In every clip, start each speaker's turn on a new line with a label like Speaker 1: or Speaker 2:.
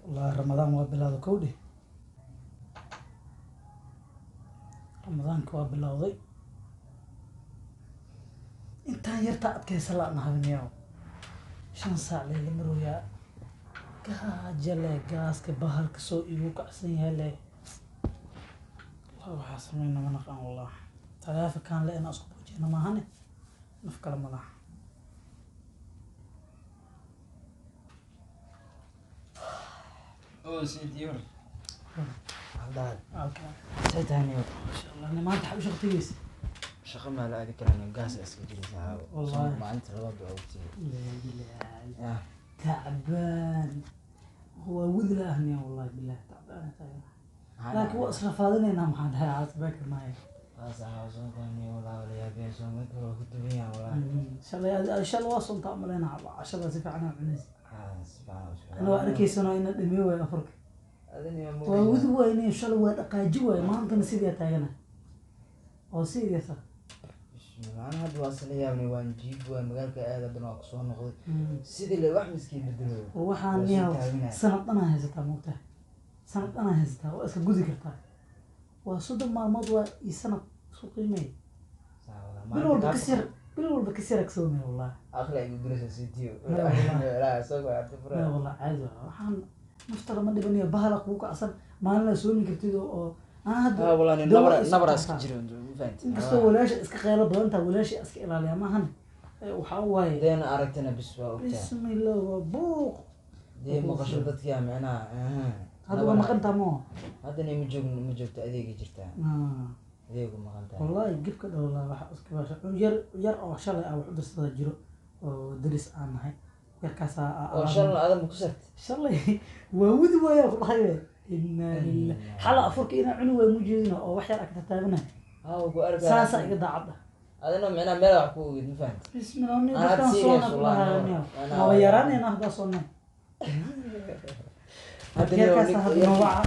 Speaker 1: والله رمضان وبلاد كودي رمضان كوابلا وضي انت يرتع كيس لا نهبنيو شن ساعة لي مرويا كاجله غاس كبهل كسو ايو كعسن يله الله حاسمينا ما نقان والله ثلاثة كان لنا اسكو بوجينا ما هني نفكر ملا
Speaker 2: او سيديور
Speaker 3: هذا
Speaker 1: اوكي
Speaker 3: سيتاني
Speaker 1: ان شاء الله انا ما انت حب شغلتيس
Speaker 3: شخه ما لا ادري كلام قاس اسكجري ساعه
Speaker 1: والله
Speaker 3: ما انت رضا اوتي
Speaker 1: لا تعبان هو وذله هني والله بالله تعبان لكن هو اسرف هذا انا ما حد هاي عاتبك معي
Speaker 3: خلاص عاوزون ثاني والله ولا يبي سو ما كره كتبيا والله
Speaker 1: ان شاء الله وصل تعملين على شاء الله سفعنا عنيس
Speaker 3: سبحان الله
Speaker 1: انا اركيسنا ان دميو افرك
Speaker 3: اذن يوم
Speaker 1: وود وين ان شاء الله دقاجي way maanta sidii taagana oo sidiisa
Speaker 3: أنا هاد واصل يابني وان جيب وان مقالك هذا بنوع كسون نقول سيدي اللي واحد مسكين بدلو
Speaker 1: waxaan niyo sanadana haysta moogta sanadana haysta oo iska gudi karta waa sodon maalmood waa ii sanad soo qiimay bil walba kasir aksoomi wallahi
Speaker 3: أخلي يدرس سيتيو
Speaker 1: لا
Speaker 3: لا سوق اعتبره
Speaker 1: والله عادي waxaan naftara ma dhibaniyo bahal ku kacsan maalin la soo ninkirtido oo
Speaker 3: هذا والله نبرة اسكجري فهمت
Speaker 1: inkastoo walaasha iska qeylo badan tahay walaasha iska ilaaliya maahan waxa waaye
Speaker 3: دين أردتنا بسوا وقتها
Speaker 1: بسم الله وبوق
Speaker 3: دي مقشر ضدك يا معناها
Speaker 1: هذا ما قنت مو
Speaker 3: هذا ني مجوب تأذيك جرتها أذيك ما قنتها
Speaker 1: والله يجيب كده والله راح اسكت باش ير او شلي او حد استجرو ودرس انا هاي يركاسا
Speaker 3: ان شاء الله هذا مكسرت
Speaker 1: ان شاء الله وود ويا والله إن حلا أفرك إنا عنوة مجيزنا أو وحير أكتر تابنا ساسا إقدر عبده
Speaker 3: هذا نوع من أمير عقوق فهمت
Speaker 1: بسم الله أنا صونا كلها ما ويراني أنا هذا صونا هذا كاس هذا نوع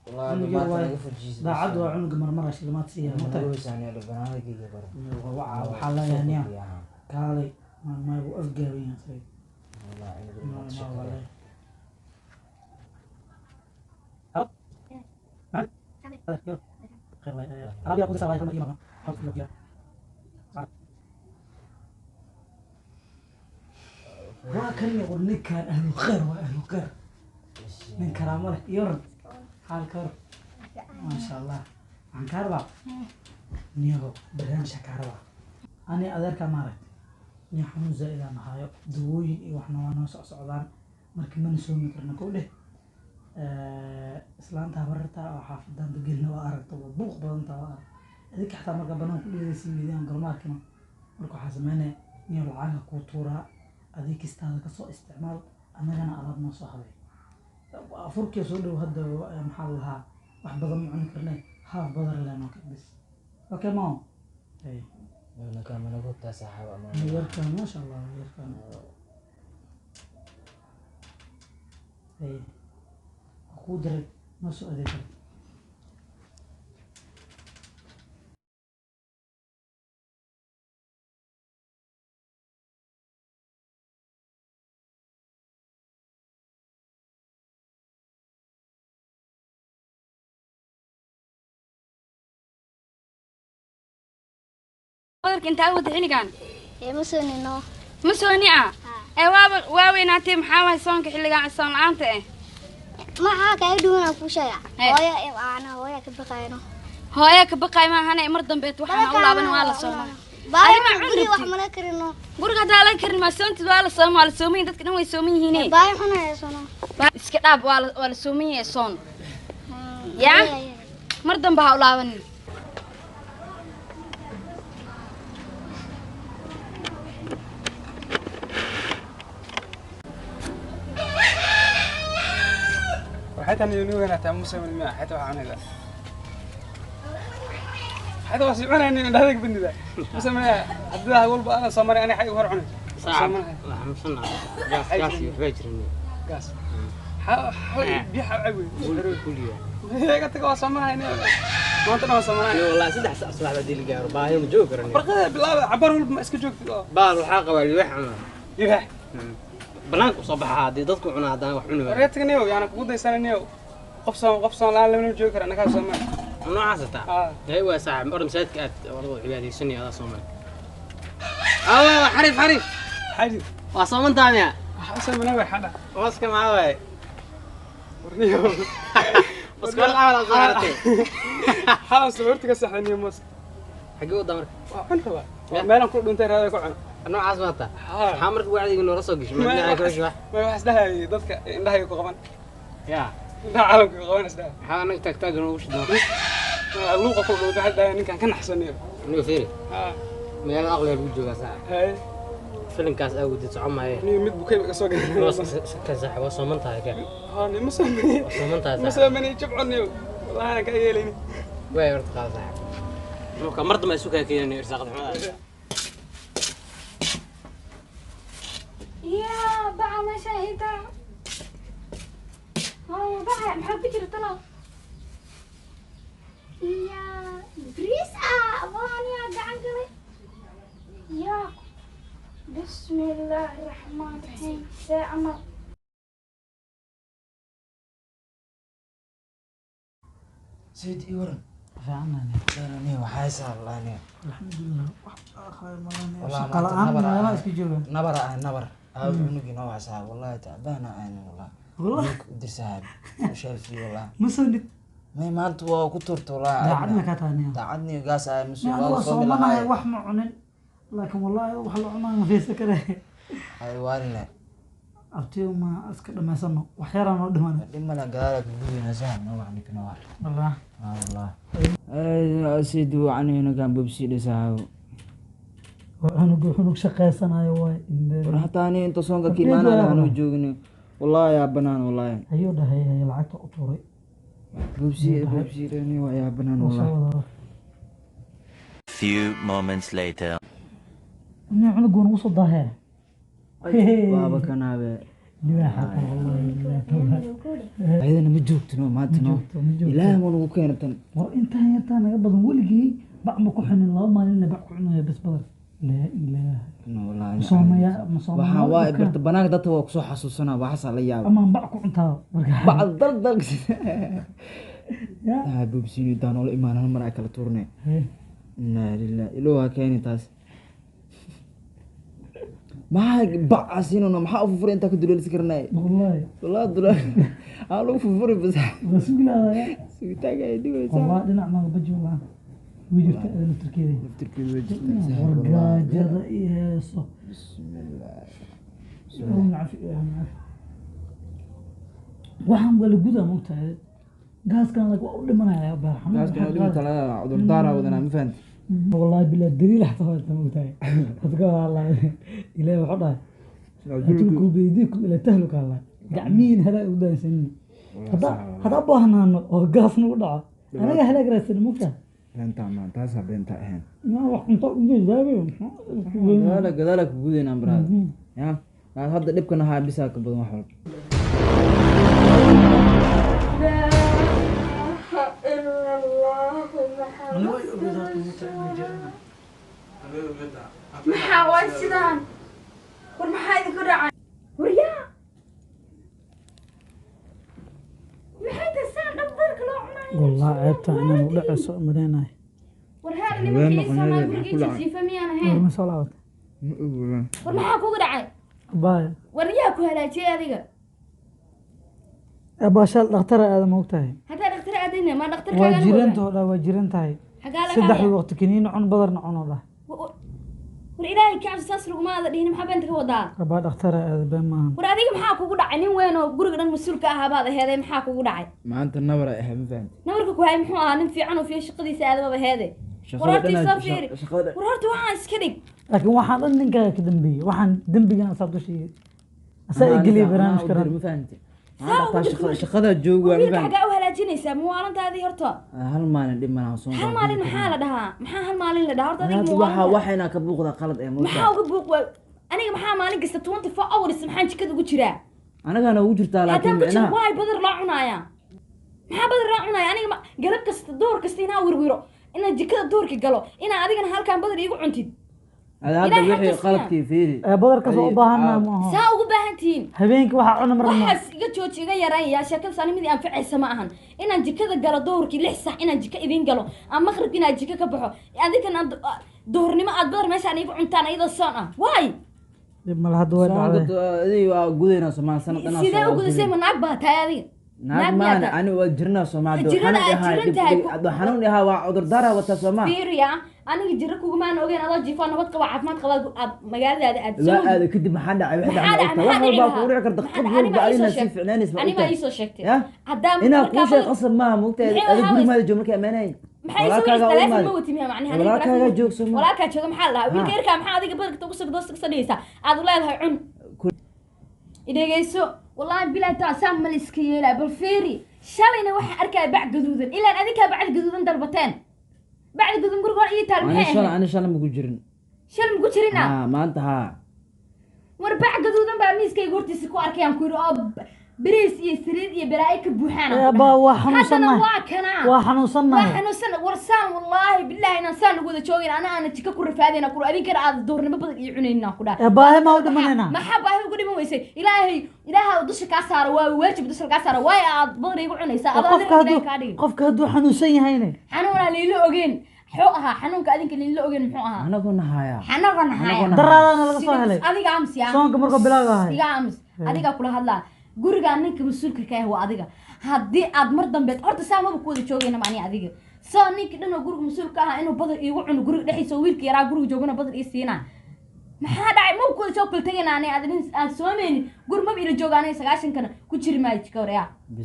Speaker 3: والله ما تنقف الجيز
Speaker 1: ده عدوى عنق مرمرة شيء ما تصير
Speaker 3: ما تقول يعني ربنا هذا كي يقرب
Speaker 1: ووعى وحلا يعني كالي ما يبغى أفجع بينا سوي
Speaker 3: والله أنا شكرا
Speaker 1: أنا أقول سواء كم كم حط لك يا وكان يقول لك كان أهل خير وأهل خير من كرامة يرد حال كر ما شاء الله عن كربا نيهو برهان شكربا أنا أذكر مرة نيا حمود زائد أنا هاي دوين وإحنا وانا صعدان مركب من سوي مكرنا كله islaanta habarta oo xaafadan degelna waa aragto buuq badan taa adika xataa marka banaan ku dheeysay midaan garmaarkina marka waxa sameynay in lacag ku tuura adik istaada ka soo isticmaal anagana alaab noo soo habay afurkii soo dhow hadda maxaa lahaa wax badan ma cuni karnay haaf badan leeno ka bis okay ma ay
Speaker 3: أنا كمان أقول تساحب أمانة
Speaker 1: يركن ما شاء الله يركن ay قدرة نسوا ذلك
Speaker 4: قدرك أنت أود حينكان
Speaker 5: مسوني نو
Speaker 4: مسوني واويناتي محاول صونك حلقان صون عانته
Speaker 5: ما حاك أدونا كوشيا هويا أنا هويا كبقينو
Speaker 4: هويا كبقي ما هنا مرضن بيت وحنا أولا بنا ولا صوما
Speaker 5: باي ما عندي وحنا كرينو
Speaker 4: قولك هذا لا كريم ما سنت ولا صوما ولا صومين دتك نوي صومين هنا
Speaker 5: باي حنا يسونو
Speaker 4: اسكتاب ولا صومين يسون يا مرضن بها أولا بنا
Speaker 2: حتى أنا ينوي أنا تاموسة من الماء حتى وحنا ذا حتى واسمعنا إني هذاك بندي ذا مسمى عبدالله أقول أنا صمري أنا حي وهرعني صمري
Speaker 6: لا مسنا قاس يفجرني
Speaker 2: قاس حاول بيح عوي
Speaker 6: كل يوم
Speaker 2: هيك تقول صمري هنا ما أنت ما صمري
Speaker 6: والله سدح أصبح بدي الجار باهي وجوكرني
Speaker 2: برقة بالله عبر ولا ما اسكت جوك
Speaker 6: بار الحلقة واللي وحنا
Speaker 2: يرح
Speaker 6: banaanka usoo baxa haddii dadku cunaa haddaan wax cuni waayo
Speaker 2: reetganiyow yaana kugu daysananiyow qof soon la-aan lama joogi kara annagaa Soomaali
Speaker 6: noocaas taa
Speaker 2: haa
Speaker 6: dee waa saaxiib mar masaajidka aad waradu cibaadaysanay adaa Soomaali Allah xariif
Speaker 2: xaji
Speaker 6: waa soomantaa miya
Speaker 2: xasan managa xada
Speaker 6: maska maxaa waaye
Speaker 2: warniyow
Speaker 6: maska wal aala soo hartay
Speaker 2: xalan sabartiga saxaniyo mas
Speaker 6: xagee u damar
Speaker 2: waa cunta waa meelan ku dhuntay raada ku cun
Speaker 6: noocaas ma taa
Speaker 2: haa
Speaker 6: waxaa markii wacdiga noola soo gashay ma dhinaca kale wax
Speaker 2: ma wax isdahay dadka indhahay ku qaban
Speaker 6: yaa
Speaker 2: indhaha caalamka ku qaban isdahay
Speaker 6: maxaa anaga taagtaag noogu shidnaa
Speaker 2: luuqa ku dhuntay hadda ninkan ka naxsaniyo
Speaker 6: aniga fiiri
Speaker 2: haa
Speaker 6: magaalada aqliga lagu joogaa saa
Speaker 2: hay
Speaker 6: filinkaas awgeed socon maaye
Speaker 2: ni mid bukay ka soo galay
Speaker 6: ka sax waa soomantahay ka
Speaker 2: haa ni ma soomani
Speaker 6: waa soomantahay
Speaker 2: ma soomani jabconiyo wallahi ka yeelayni
Speaker 6: way horta qaal sax marka mar dambe isu keenay irsaaqad xumada
Speaker 4: يا بقى ما شاهدة هاي بقى محب جرتنا يا بريس واني قاعد قلي يا بسم الله الرحمن الرحيم سأمر
Speaker 3: سيد إيورن
Speaker 1: فعنا
Speaker 3: أنا وحاسة والله أنا
Speaker 1: الحمد لله خير
Speaker 3: والله
Speaker 1: والله
Speaker 3: ما
Speaker 1: قال
Speaker 3: أنت
Speaker 1: أنا
Speaker 3: نبر
Speaker 1: لا اسكي جوجا
Speaker 3: نبر أو عنقي نوع ساعة والله تعبانة أنا والله
Speaker 1: والله
Speaker 3: ودير ساعة شايف فيه والله
Speaker 1: مسند
Speaker 3: ما أنت وكترت والله
Speaker 1: داعدنا كاتانيا
Speaker 3: دعدني قاسة مسوي
Speaker 1: يعني
Speaker 3: والله صومي
Speaker 1: صومنا
Speaker 3: لها
Speaker 1: wax ma cunin laakiin wallahi wax la cunaa ma fiirsan karay
Speaker 3: حيوان
Speaker 1: abtiyo ma iska dhameysano wax yar aan oo dhiman
Speaker 3: لما لا قالك بدون نزاهة نوع عندك نوع
Speaker 1: والله
Speaker 3: والله سيدو عني هنا كان ببسي لساعة
Speaker 1: wuxuu shaqeysanayo way
Speaker 3: حتى أنا أنت صونك كيمان أنا وجوجني والله يا بنان والله
Speaker 1: ayuu dhahay lacagta u tuuray
Speaker 3: ببسي لاني ويا بنان والله
Speaker 7: Few moments later.
Speaker 1: ina cunugu nagu soo daahee
Speaker 3: بابا كان هذا
Speaker 1: libaaxa kale wallahi
Speaker 3: أيضا ما جوكتنا ما تنو إله ما نقول كينتن
Speaker 1: war intaan yartaa naga badan weligii bac ma ku xinin laba maalin bac ku cunaya bas badar laa ilaaha
Speaker 3: والله
Speaker 1: soomaya
Speaker 3: waxaa waaye barta banaanka dadka waa kusoo xasuusanaa waxaasa la yaaba
Speaker 1: ama bac ku cuntaa marka
Speaker 3: bacad dal
Speaker 1: ya
Speaker 3: bubsiini daanoola imaanana mar ay kala tuurnay inaa lilah ilowha keeni taas maxaa bacaasinano maxaa u furfuray intaa ka duleelisi karnay
Speaker 1: wallahi
Speaker 3: walaa dula aa lagu furfuri bas
Speaker 1: rasuulaha
Speaker 3: sugitaaga ay dhigaysaa
Speaker 1: والله dhinac naga baji wallah وجرت أنا تركيا
Speaker 3: naftirkeedu way
Speaker 1: ورقاجة إيه صح
Speaker 3: bismillah
Speaker 1: waxaan wala gudaa moogtahay gaaskan lag waa u dhimanaya baa
Speaker 3: gaaska dhigi talada cudurdaara wadanaa ma fahanti
Speaker 1: wallahi bilaa daliil xataa waa moogtahay dadka wallah ilaahay wuxuu dhahay adduunku beydiikum ila tahluka allah gacmiin halaa u daansan hada baahnaano oo gaas nagu dhaco anaga halaag raadsan moogtahay
Speaker 3: beenta ma taasaa beenta ahayn
Speaker 1: ma wax cunto u jeedaayo
Speaker 3: gadaala ku gudaynaa baraada ya hadda dhibkana haa bisaa ka badan wax walba
Speaker 4: maxaa waa sidaan war maxaa idinku dhacay waryaa maxay tasaan dhabdarka loo cunayo
Speaker 1: والله عيبتا inaan u dhacayso mareenahay
Speaker 4: war haa nimankii Soomaali gurigiisa siifa miyaan ahayn
Speaker 1: war ma soo laabata
Speaker 3: ma ogolaan
Speaker 4: war maxaa kugu dhacay
Speaker 1: baay
Speaker 4: war yaa ku halaajiyay adiga
Speaker 1: abashal dhakhtar aad ma ogtahay
Speaker 4: hadaa dhakhtar aadayna ma
Speaker 1: waa
Speaker 4: dhakhtarkaaga
Speaker 1: jirantooda waa jiran tahay
Speaker 4: xagaa laga
Speaker 1: saddex
Speaker 4: haya
Speaker 1: waqti kaniin cun badarna cuno dhah
Speaker 4: war ilaahay ka cabsi saas laguma aada dhihin maxaa beenta ka wadaa
Speaker 1: abaa dhakhtar aad been maahan
Speaker 4: war adiga maxaa kugu dhacay nin weyn oo guriga dhan mas-uulka ahaa baad aheeday maxaa kugu dhacay
Speaker 3: maanta nabar ay ahayd ma fahanti
Speaker 4: nabarka ku hay muxuu ahaa nin fiican oo fiiyo shaqadiisa aadaba heede war horta isoo fiiri war horta waxaan iska dhig
Speaker 1: laakiin waxaan dhan ninkaaga ka dambeeyey waxaan dembigan asaab dushiiyey asaa igeliya barnaamijka ran
Speaker 3: ma fahanti shaqada joog waa ma
Speaker 4: wiilka
Speaker 3: fahanti
Speaker 4: xagaa u halaajinaysaa muwaalantaadii horta
Speaker 3: hal maalin dhib malaha soo
Speaker 4: hal maalin maxaa la dhahaa maxaa hal maalin la dhahaa horta adiga
Speaker 3: waxa
Speaker 4: muwaalanta
Speaker 3: waxayna ka buuqda qalad ee
Speaker 4: maxaa
Speaker 3: muuqda
Speaker 4: uga buuq waa aniga maxaa maalin kasta 24 hours maxaan jikada ugu jiraa
Speaker 3: anagana ugu jirtaa laakiin
Speaker 4: haddaan ku jiro
Speaker 3: micnaha
Speaker 4: waay badar loo cunaaya maxaa badar loo cunaaya aniga galab kasta door kasta inaa wirwiro inaan jikada doorka galo inaa adigana halkaan badar iigu cuntid
Speaker 3: هذا وحي قلبك فيري
Speaker 1: badarkaas oo u baahanaa ma aha
Speaker 4: saa ugu baahantiin
Speaker 1: habeenkii waxa cuna marna
Speaker 4: waxaas iga jooji iga yareeyaa sheekada saanimidii aan ficaysa ma ahan inaan jikada galo duhurkii 6 saac inaan jika idin galo ama maqribkii inaan jika ka baxo adinkana duhurnimo aad badar meeshaan igu cuntaan iyadoo soon ah waay
Speaker 1: dib mal hadda way dhacday
Speaker 3: adii waa gudayna Soomaal sanadana
Speaker 4: sidee ugu disay ma naag baa tahay adiga
Speaker 3: naag maana ani waa jirna Soomaal xanuun yahay waa cudur dara wata Soomaal
Speaker 4: fiiriya aniga jira kugu maan ogeen adoo jiifo nabad qaba caafimaad qaba magaaladaada aad
Speaker 3: soo aad kadib maxaa dhacay wax walba ku dhici karta qad walba ayna si ficnaanis
Speaker 4: ani ma isoo sheegtay
Speaker 3: hadda ina ku shay qasab ma mugtay adiga guri ma joog markay ameenay
Speaker 4: walaalkaaga ma watiimiya macnaha
Speaker 3: walaalkaaga joogso
Speaker 4: walaalkaaga jooga maxaa la wiilka yarka maxaa adiga badalka ugu soo doostka sadhaysa aad u leedahay cun idageyso wallahi bilaa taasam maliska yeelaa bal fiiri shalayna waxa arkay bac gaduudan ilaa adinka bac gaduudan dalbateen bac gaduudan guriga iyo taal maxay
Speaker 3: ana shalay ma ku jirin maanta ha
Speaker 4: war bac gaduudan baa miiskayga hortiisa ku arkayaan ku yiri oo bariis iyo saliid iyo baraay ka buuxaan
Speaker 1: waa xanuunsanahay
Speaker 4: warsaan wallahi billahi inaan saan ugu wada joogin ana jika ku rafaadayna ku adinkana aad doornimo badan iyo cunayna ku dhaaf
Speaker 1: baahi ma u dhimanayna
Speaker 4: maxaa baahi ugu dhiman weysay ilaahay dusha ka saaro waa waajib dusha ka saaro way aad badan igu cunaysaa
Speaker 1: qofka haduu xanuunsan yahayna
Speaker 4: xanuuna leelo ogeen xoo aha xanuunka adinka leelo ogeen muxuu ahaa
Speaker 3: anaguna haya
Speaker 1: daraadana laga soo helay
Speaker 4: adiga amsiya
Speaker 1: soonka markuu bilaabahay
Speaker 4: iga ams adiga kula hadlaa guriga ninka mas'uulka ka ah waa adiga hadii aad mar dambe horta saamaba ku wada joogayna macni adiga soo ninka dhan oo guriga mas'uulka ah inuu badar iigu cuno guriga dhaxiisa wiilka yaraa guriga joogana badar ii siina maxaa dhacay ma ku wada joog kultagayna adin aan soomeeni gur ma ila joogaanay 9 kana ku jiri ma jika hore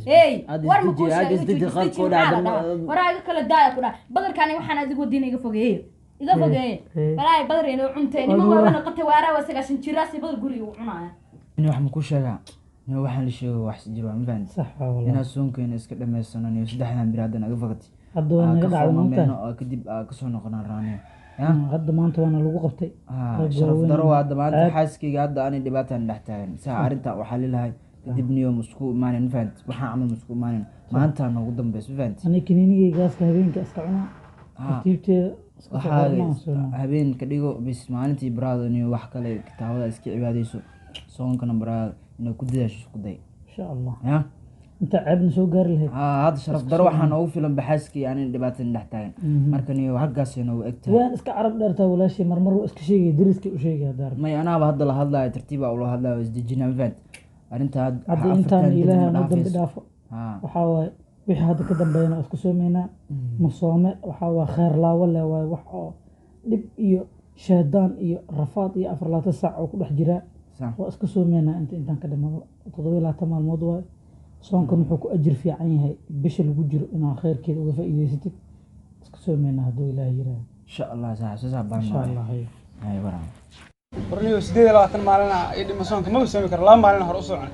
Speaker 4: hey war ma ku sheegay waraaga kala daaya ku dhaa badarkaani waxaan adigu wadiina iga fogeeyay balaay badar inuu cuntay nimo waana qatay waara waa 9 jiraasi badar guriga uu cunaaya
Speaker 3: in wax ma ku sheegaa waxaan la sheego wax jiro ma fahantay
Speaker 1: sax walaal
Speaker 3: ina soonkeena iska dhameysano iyo saddexdan biraad naga fogtay
Speaker 1: hadda waa naga dhacday
Speaker 3: maanta kadib ka soo noqonaa raaniyo
Speaker 1: hadda maanta waana lagu qabtay
Speaker 3: sharaf daro waa maanta xaaskeyga hadda aan dhibaataan dhex taagan saa arinta waxa lilahay kadib niyo musku maanin fahant waxaan amal musku maanin maanta noogu dambeys fahant
Speaker 1: ani kiniinigaygaas habeenka iska cunaa
Speaker 3: habeen ka dhigo bis maalintii baraado niyo wax kale kitaabada iska cibaadeyso soonkana baraado inuu ku dadaasho isku day
Speaker 1: insha Allah inta ceebna soo gaari lahayd
Speaker 3: hada sharaf daro waxaan ugu filan baxaaskii aan dhibaataan dhex taagan marka niyo halkaas inuu egtay
Speaker 1: waan iska carab dheertaa walaashii marmar iska sheegay dariska u sheegay daar
Speaker 3: may anaaba hadda la hadlayo tartiiba u la hadlayo isdejina event arinta
Speaker 1: hadda intaan ilaahay ma dambi dhaafo waxa waay wixii hadda ka dambeeyna isku soomeynaa masoome waxa waa khair laawo leh waay wax oo dib iyo shaydaan iyo rafaad iyo 4 saac oo ku dhex jira waa isku soomeynaa intaan ka dhamaado 7 maalmood waay soonkan wuxuu ku ajir fiican yahay bisha lagu jiro inaa khayrkeeda uga faa'iideysatid isku soomeynaa haduu ilaahay yiraahdo
Speaker 3: insha Allah saasa baan
Speaker 1: insha Allah
Speaker 3: hay waraan
Speaker 2: warniyo 28 maalin ay dhimo soonka ma soomi karo 2 maalin hore u socon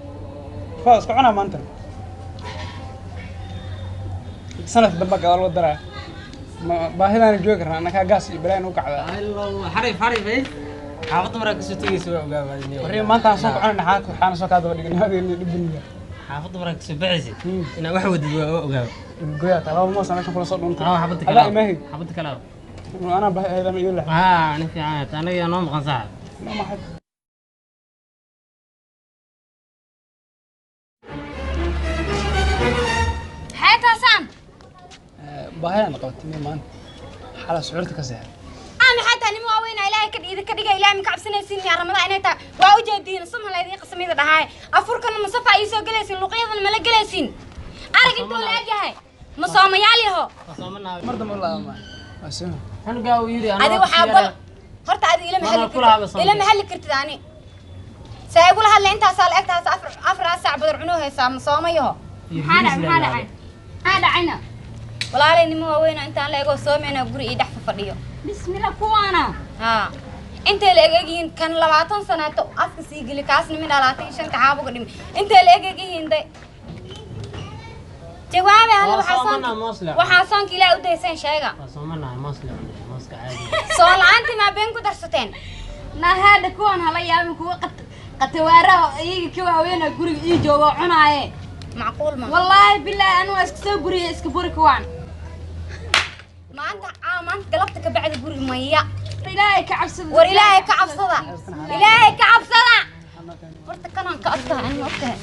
Speaker 2: faas ka cunaa maanta sanad dambe gaal wadara ma baahidaan joogi karnaa anaka gaas iyo bilaan u kacda
Speaker 6: xariif xaafadda markaa kasoo tegaysa waa ogaabay
Speaker 2: warniyo maanta aan soo cunaa naxaad waxaan soo kaadaba dhignaadeena dhibniga
Speaker 6: xaafadda markaa kasoo baxaysa inaa wax wadid waa ogaaba
Speaker 2: goyaa talaba ma sameeyay kula soo dhuntay
Speaker 6: xaafadda kale
Speaker 2: ana baahida ma iyo la
Speaker 6: ani fiican anaga noo maqan sax
Speaker 2: ma xad
Speaker 4: حياتان
Speaker 2: باهيان قوتني مان حاله سعورتك كسهل
Speaker 4: انا حتى اني ما وين الهي كديده كدغا الهي ما كعبسنيسين يا رمضان انت waa u jeedin summa leedii qasmida dhahay afurkan ma safa ay soo galaysin luqyadan ma la galaysin arag inta la yahay ma soomayaal yaho
Speaker 2: marda ma la ma asma
Speaker 6: aniga uu yiri
Speaker 4: adi waxa bal horta adi ila mahal kartid ani saaygu la hadla inta saal egtaas afar saac badar cunoo haysa ma soomayaho هذا عنا والله لي نمو وين انت لا ايغو سومينا غري اي دخ فديو بسم الله كوانا ها انت لا ايغين كان 20 سنه تو افك سي غلي كاس نمي 25 كعابو قديم انت لا ايغين دي جوابي هلا وحاسون كلا وديسن شيغا
Speaker 6: صومنا مسلم مسك عادي
Speaker 4: سؤال انت ما بينكم درستين ما هذا كون هلا يامن كو قتواره ايغي كوا وين غري اي جوغو عنايه معقول ما والله بالله انا اسك سو غري اسك بورك وان ما انت ما أنت قلبت كبعد قرق مية
Speaker 5: إلهي كعبسة
Speaker 4: وإلهي كعبصدا إلهي كعبصدا ورتك أنا كأطها أنا أوكي